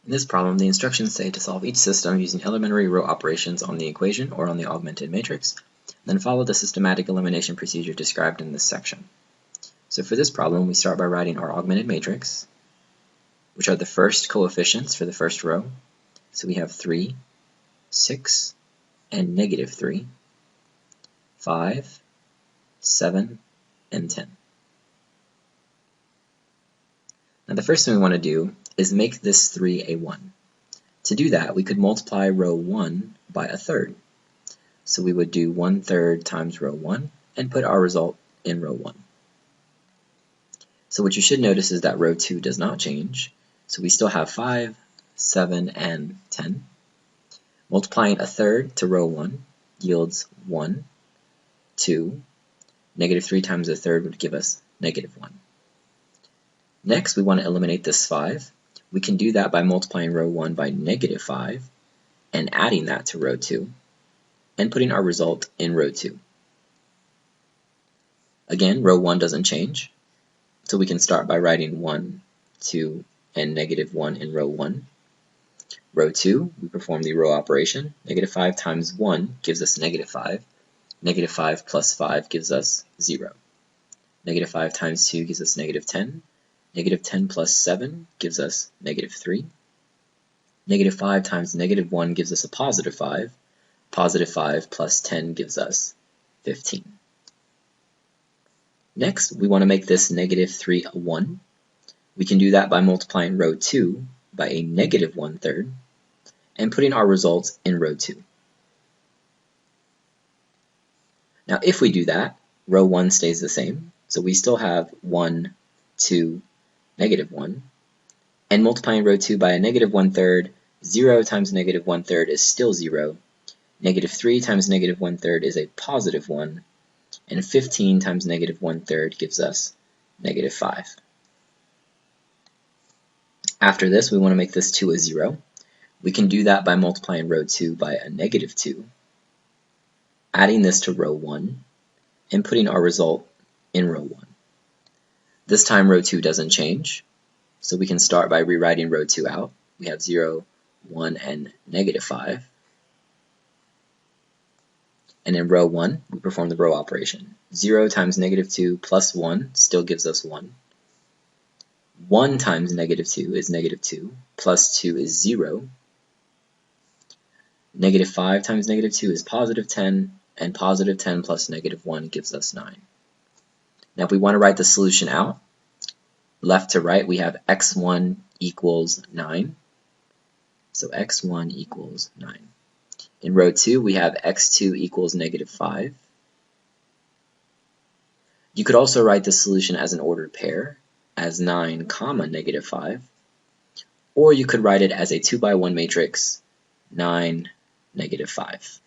In this problem, the instructions say to solve each system using elementary row operations on the equation or on the augmented matrix, then follow the systematic elimination procedure described in this section. So for this problem, we start by writing our augmented matrix, which are the first coefficients for the first row. So we have 3, 6, and -3, 5, 7, and 10. Now the first thing we want to do is make this 3 a 1. To do that, we could multiply row 1 by a third. So we would do 1/3 times row 1 and put our result in row 1. So what you should notice is that row 2 does not change. So we still have 5, 7, and 10. Multiplying a third to row 1 yields 1, 2. -3 times a third would give us -1. Next, we want to eliminate this 5. We can do that by multiplying row 1 by -5 and adding that to row 2 and putting our result in row 2. Again, row 1 doesn't change, so we can start by writing 1, 2, and -1 in row 1. Row 2, we perform the row operation. -5 times 1 gives us -5. -5 plus 5 gives us 0. -5 times 2 gives us -10. -10 plus 7 gives us -3. -5 times -1 gives us a +5. +5 plus 10 gives us 15. Next, we want to make this -3 a 1. We can do that by multiplying row 2 by a -1/3 and putting our result in row 2. Now if we do that, row 1 stays the same, so we still have 1, 2, -1, and multiplying row 2 by a -1/3, 0 times -1/3 is still 0, -3 times -1/3 is a +1, and 15 times -1/3 gives us -5. After this, we want to make this 2 a 0. We can do that by multiplying row 2 by a -2, adding this to row 1, and putting our result in row 1. This time row 2 doesn't change, so we can start by rewriting row 2 out. We have 0, 1, and -5. And in row 1, we perform the row operation. 0 times -2 plus 1 still gives us 1. 1 times -2 is -2, plus 2 is 0. -5 times -2 is +10, and +10 plus -1 gives us 9. Now if we want to write the solution out, left to right we have x1 equals 9. So x1 equals 9. In row 2 we have x2 equals -5. You could also write the solution as an ordered pair, as 9, -5. Or you could write it as a 2 by 1 matrix, 9, -5.